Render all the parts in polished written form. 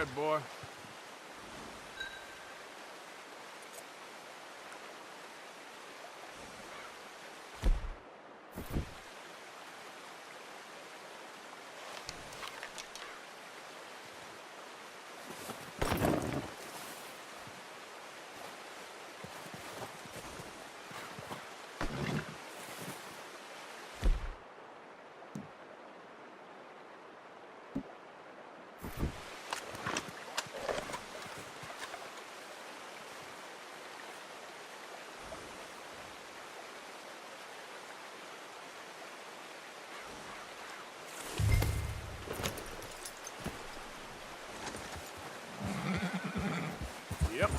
good, boy. Yep.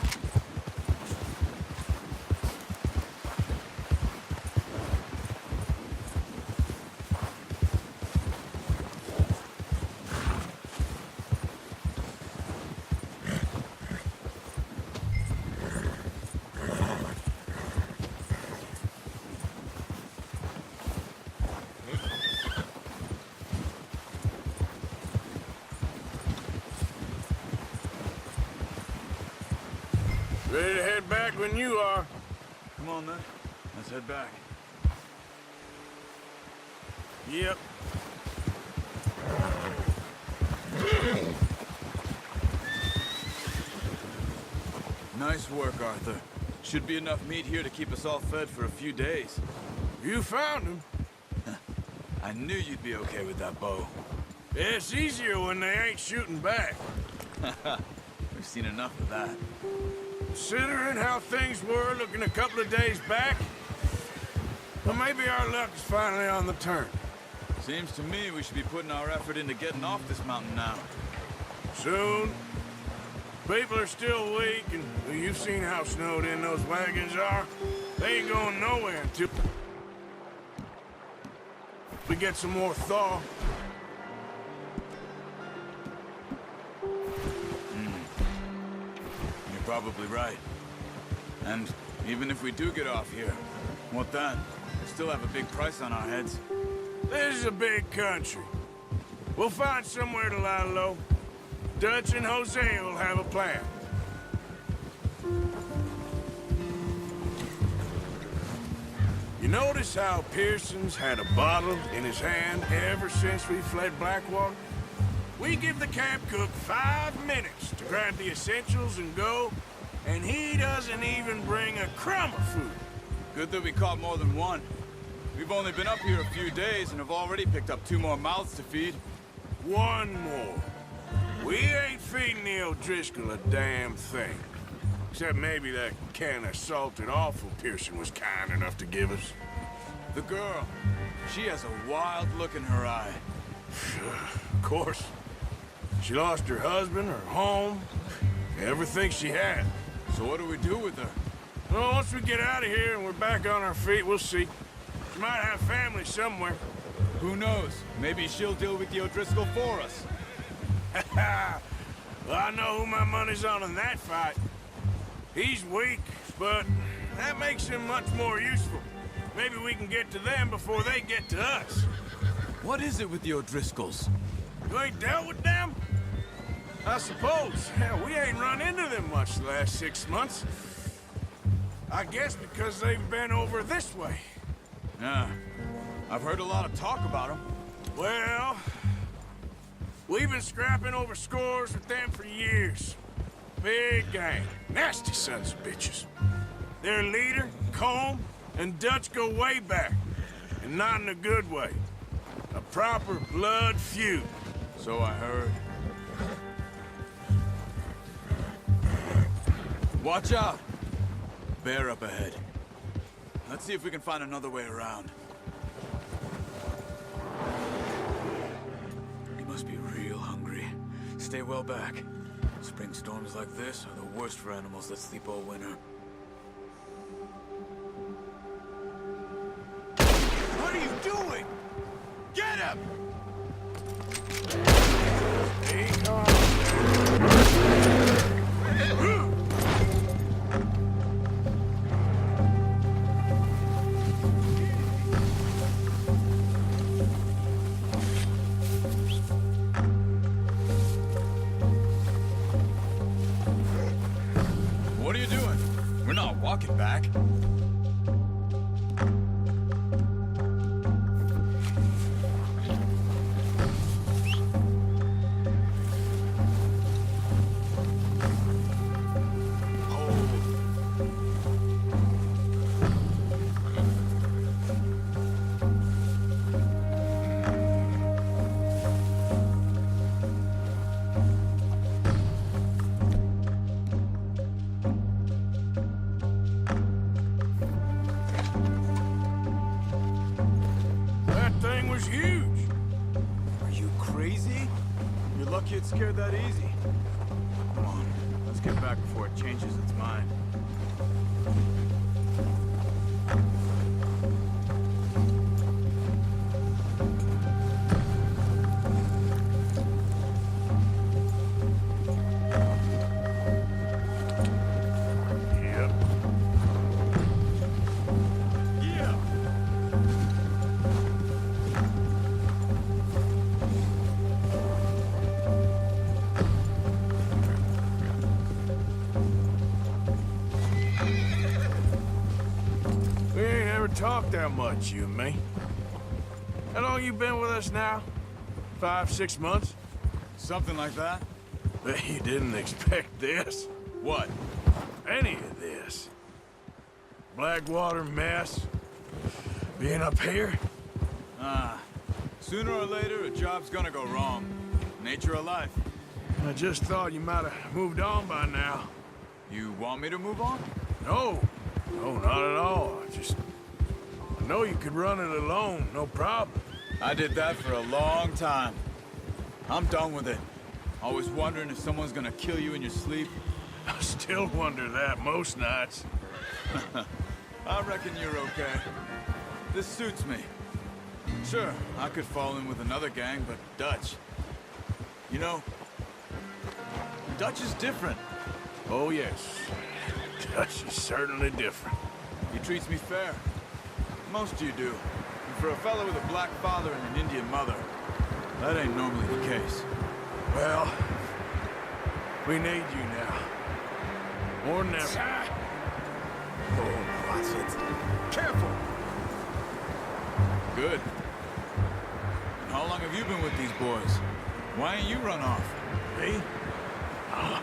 Ready to head back when you are. Come on, then. Let's head back. Yep. Nice work, Arthur. Should be enough meat here to keep us all fed for a few days. You found him. I knew you'd be okay with that bow. It's easier when they ain't shooting back. We've seen enough of that. Considering how things were looking a couple of days back, well, maybe our luck is finally on the turn. Seems to me we should be putting our effort into getting off this mountain now. Soon. People are still weak, and well, you've seen how snowed in those wagons are. They ain't going nowhere until we get some more thaw. You're probably right. And even if we do get off here, what then? We still have a big price on our heads. This is a big country. We'll find somewhere to lie low. Dutch and Hosea will have a plan. You notice how Pearson's had a bottle in his hand ever since we fled Blackwater? We give the camp cook 5 minutes to grab the essentials and go, and he doesn't even bring a crumb of food. Good that we caught more than one. We've only been up here a few days and have already picked up 2 more mouths to feed. 1 more. We ain't feeding the O'Driscoll a damn thing. Except maybe that can of salted offal Pearson was kind enough to give us. The girl, she has a wild look in her eye. Of course. She lost her husband, her home, everything she had. So what do we do with her? Well, once we get out of here and we're back on our feet, we'll see. She might have family somewhere. Who knows? Maybe she'll deal with the O'Driscoll for us. Well, I know who my money's on in that fight. He's weak, but that makes him much more useful. Maybe we can get to them before they get to us. What is it with the O'Driscolls? You ain't dealt with them? I suppose. Hell, we ain't run into them much the last 6 months. I guess because they've been over this way. Yeah. I've heard a lot of talk about them. Well, we've been scrapping over scores with them for years. Big gang. Nasty sons of bitches. Their leader, Colm, and Dutch go way back. And not in a good way. A proper blood feud. So I heard. Watch out! Bear up ahead. Let's see if we can find another way around. You must be real hungry. Stay well back. Spring storms like this are the worst for animals that sleep all winter. What are you doing? Get him! Take off. not walking back. That thing was huge. Are you crazy? You're lucky it scared that easy. Come on, let's get back before it changes its mind. Yep. Yeah! We ain't ever talked that much, you and me. How long you been with us now? 5, 6 months? Something like that? Bet you didn't expect this. What? Any of this. Blackwater mess. Being up here. Sooner or later, a job's gonna go wrong. Nature of life. I just thought you might have moved on by now. You want me to move on? No. No, not at all. I know you could run it alone, no problem. I did that for a long time. I'm done with it. Always wondering if someone's gonna kill you in your sleep. I still wonder that most nights. I reckon you're okay. This suits me. Sure, I could fall in with another gang, but Dutch... You know, Dutch is different. Oh, yes. Dutch is certainly different. He treats me fair. Most of you do. And for a fellow with a black father and an Indian mother, that ain't normally the case. Well, we need you now. More than ever. Oh, watch it. Careful! Good. And how long have you been with these boys? Why ain't you run off? Me? Oh,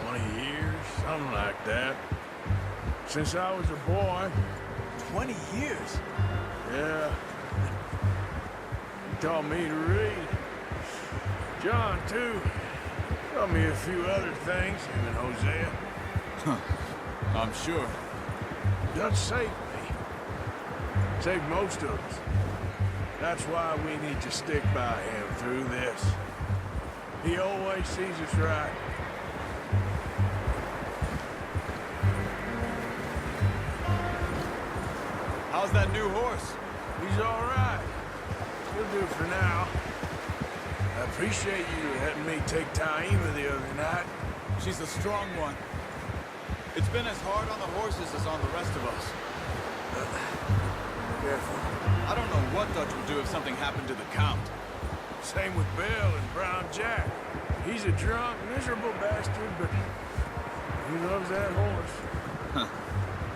20 years, something like that. Since I was a boy. 20 years? Yeah. He taught me to read. John, too. Taught me a few other things, him and Hosea. I'm sure. Dutch saved me. Saved most of us. That's why we need to stick by him through this. He always sees us right. How's that new horse? He's all right. He'll do for now. I appreciate you letting me take Taima the other night. She's a strong one. It's been as hard on the horses as on the rest of us. Careful. I don't know what Dutch would do if something happened to the Count. Same with Bill and Brown Jack. He's a drunk, miserable bastard, but he loves that horse.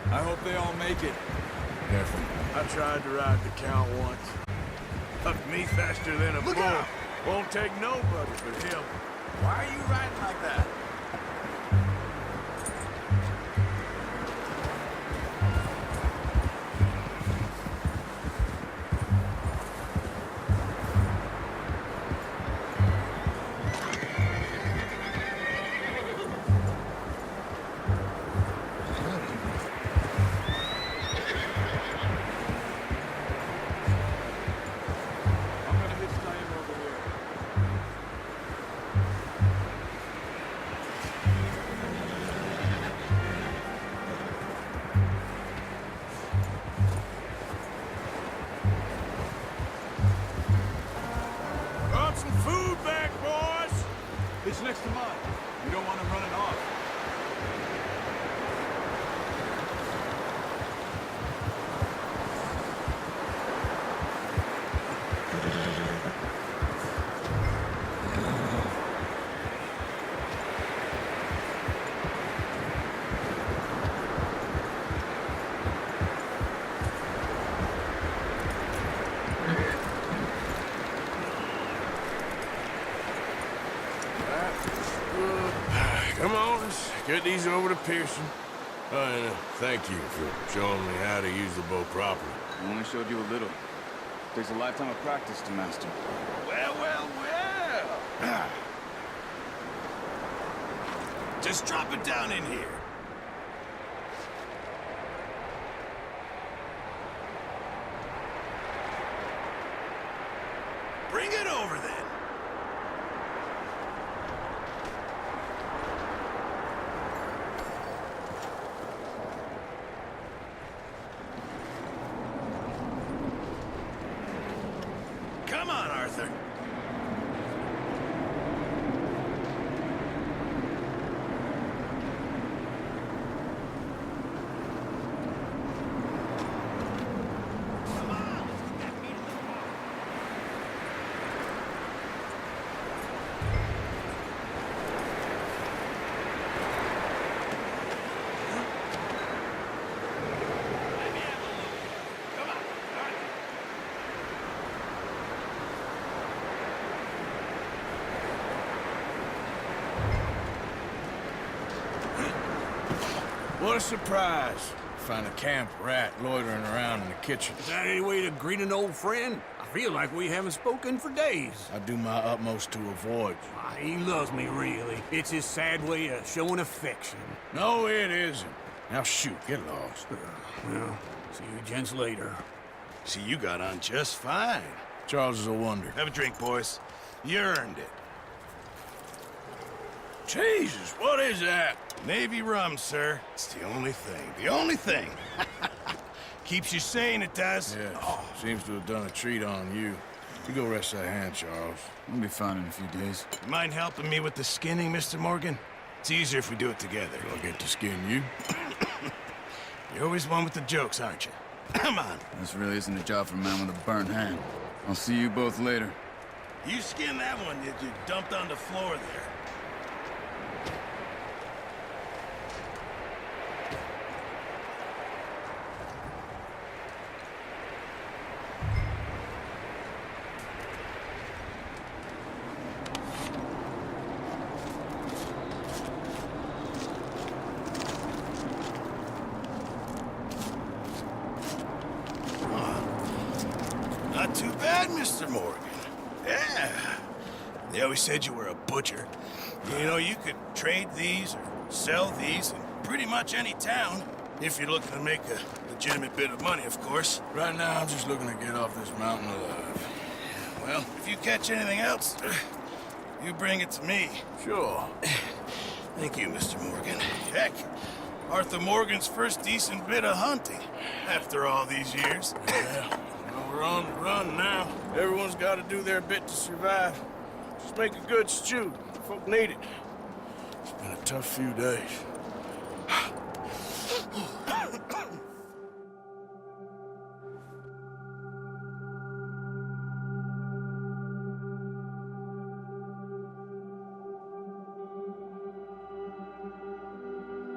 I hope they all make it. Careful. I tried to ride the Count once. Up me faster than a Look bull. out! Won't take nobody but him. Why are you riding like that? Get these over to Pearson. And thank you for showing me how to use the bow properly. I only showed you a little. Takes a lifetime of practice to master. Well, well, well. Just drop it down in here. Bring it over then. Come on, Arthur. What a surprise. Find a camp rat loitering around in the kitchen. Is that any way to greet an old friend? I feel like we haven't spoken for days. I do my utmost to avoid you. He loves me, really. It's his sad way of showing affection. No, it isn't. Now shoot, get lost. Well, see you gents later. See, you got on just fine. Charles is a wonder. Have a drink, boys. You earned it. Jesus, what is that? Navy rum, sir. It's the only thing. The only thing. Keeps you sane, it does. Yeah, seems to have done a treat on you. You go rest that hand, Charles. We'll be fine in a few days. You mind helping me with the skinning, Mr. Morgan? It's easier if we do it together. I'll get to skin you. You're always one with the jokes, aren't you? Come on. This really isn't a job for a man with a burnt hand. I'll see you both later. You skinned that one that you dumped on the floor there. Not too bad, Mr. Morgan. Yeah. They always said you were a butcher. You know, you could trade these or sell these in pretty much any town. If you're looking to make a legitimate bit of money, of course. Right now, I'm just looking to get off this mountain alive. Well, if you catch anything else, you bring it to me. Sure. Thank you, Mr. Morgan. Heck, Arthur Morgan's first decent bit of hunting after all these years. Yeah. Well, we're on the run now. Everyone's got to do their bit to survive. Just make a good stew. Folk need it. It's been a tough few days.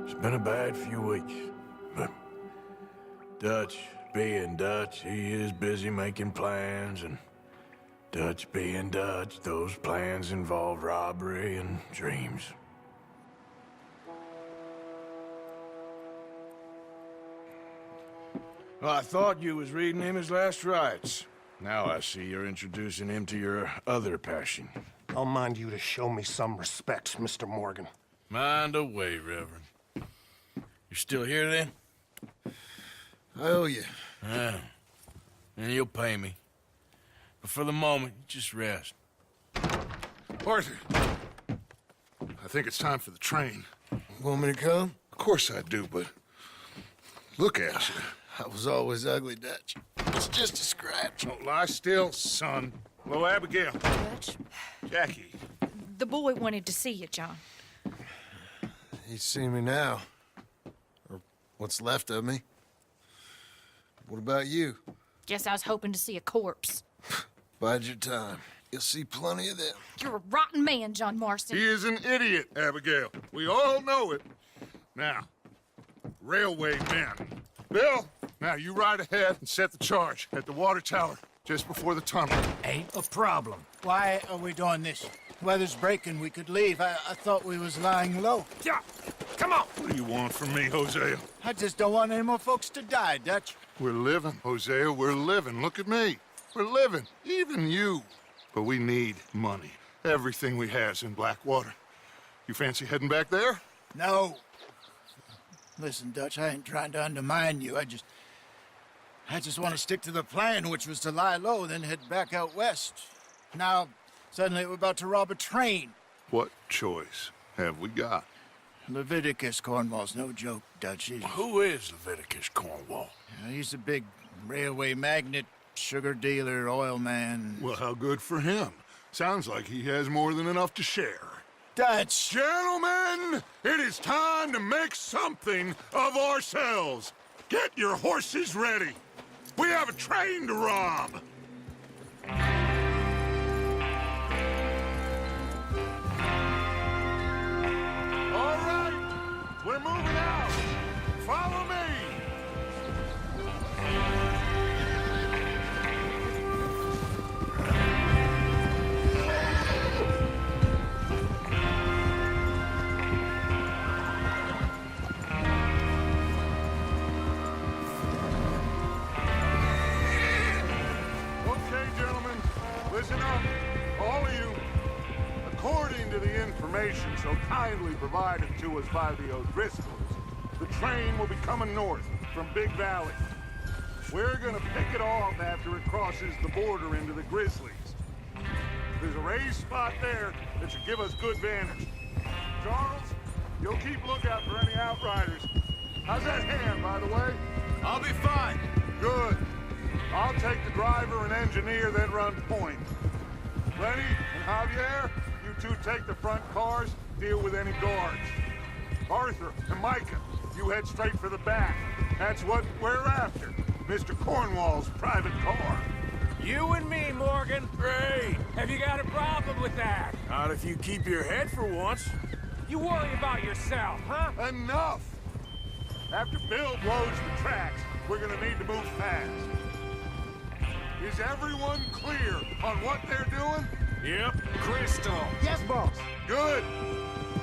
It's been a bad few weeks, but Dutch being Dutch, he is busy making plans, and Dutch being Dutch, those plans involve robbery and dreams. Well, I thought you was reading him his last rites. Now I see you're introducing him to your other passion. I'll mind you to show me some respect, Mr. Morgan. Mind away, Reverend. You still here, then? I owe you. Yeah. And you'll pay me. But for the moment, just rest. Arthur, I think it's time for the train. Want me to come? Of course I do, but look at you. I was always ugly, Dutch. It's just a scratch. Don't lie still, son. Hello, Abigail. Dutch, Jackie. the boy wanted to see you, John. He's seen me now. Or what's left of me. What about you? Guess I was hoping to see a corpse. Bide your time. You'll see plenty of them. You're a rotten man, John Marston. He is an idiot, Abigail. We all know it. Now, railway men. Bill, now you ride ahead and set the charge at the water tower just before the tunnel. Ain't a problem. Why are we doing this? Weather's breaking. We could leave. I thought we was lying low. Yeah. Come on! What do you want from me, Hosea? I just don't want any more folks to die, Dutch. We're living, Hosea, we're living. Look at me. We're living, even you. But we need money. Everything we has in Blackwater. You fancy heading back there? No. Listen, Dutch, I ain't trying to undermine you. I just want to stick to the plan, which was to lie low, then head back out west. Now, suddenly we're about to rob a train. What choice have we got? Leviticus Cornwall's no joke, Dutch. Who is Leviticus Cornwall? He's a big railway magnate, sugar dealer, oil man. Well, how good for him. Sounds like he has more than enough to share. Dutch! Gentlemen, it is time to make something of ourselves. Get your horses ready. We have a train to rob. All right, we're moving out. Follow me. Okay, gentlemen, listen up, all of you. According to the information so kindly provided to us by the O'Driscolls, the train will be coming north from Big Valley. We're gonna pick it off after it crosses the border into the Grizzlies. There's a raised spot there that should give us good vantage. Charles, you'll keep lookout for any outriders. How's that hand, by the way? I'll be fine. Good. I'll take the driver and engineer, then run point. Lenny and Javier, you two take the front cars, deal with any guards. Arthur and Micah, you head straight for the back. That's what we're after. Mr. Cornwall's private car. You and me, Morgan. Great. Have you got a problem with that? Not if you keep your head for once. You worry about yourself, huh? Enough! After Bill blows the tracks, we're gonna need to move fast. Is everyone clear on what they're doing? Yep. Crystal. Yes, boss. Good.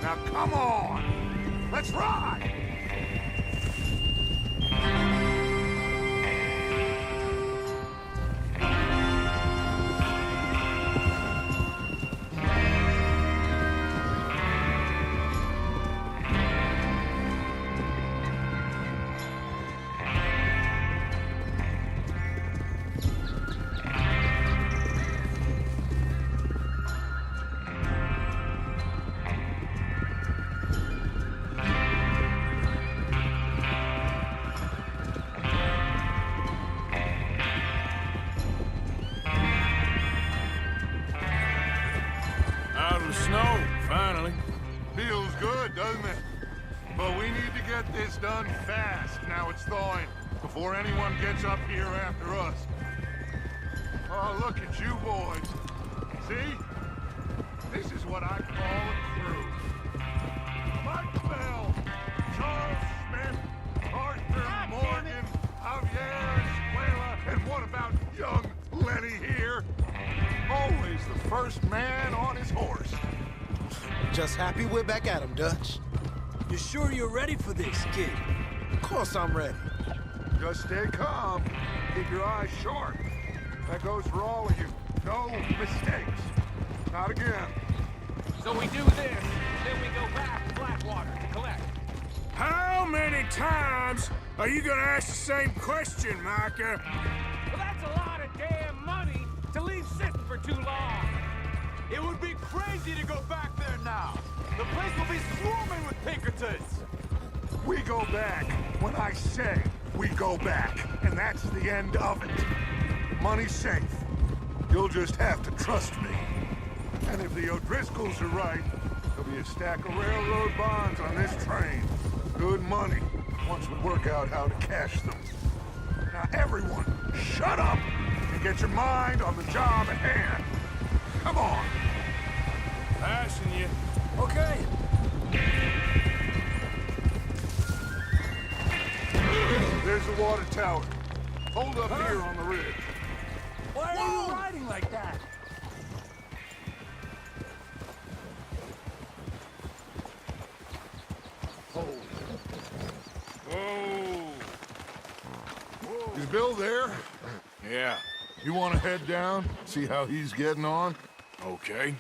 Now come on. Let's ride. Out of the snow, finally. Feels good, doesn't it? But we need to get this done fast. Now it's thawing, before anyone gets up here after us. Oh, look at you boys. See? This is what I call a crew. Mike Bell, Charles Smith, Arthur Morgan, Javier Escuela, and what about young Lenny here? Always the first man on his horse. Just happy we're back at him, Dutch. You sure you're ready for this, kid? Of course I'm ready. Just stay calm. Keep your eyes sharp. That goes for all of you. No mistakes. Not again. So we do this, then we go back to Blackwater to collect. How many times are you gonna ask the same question, Micah? Well, that's a lot of damn money to leave sitting for too long. It would be crazy to go back there now. The place will be swarming with Pinkertons. We go back when I say we go back, and that's the end of it. Money's safe. You'll just have to trust me. And if the O'Driscolls are right, there'll be a stack of railroad bonds on this train. Good money, once we work out how to cash them. Now everyone, shut up and get your mind on the job at hand. Come on. Passing you. Okay. There's the water tower. Hold up here on the ridge. Why are you riding like that? Hold. Is Bill there? Yeah, You want to head down, see how he's getting on? okay.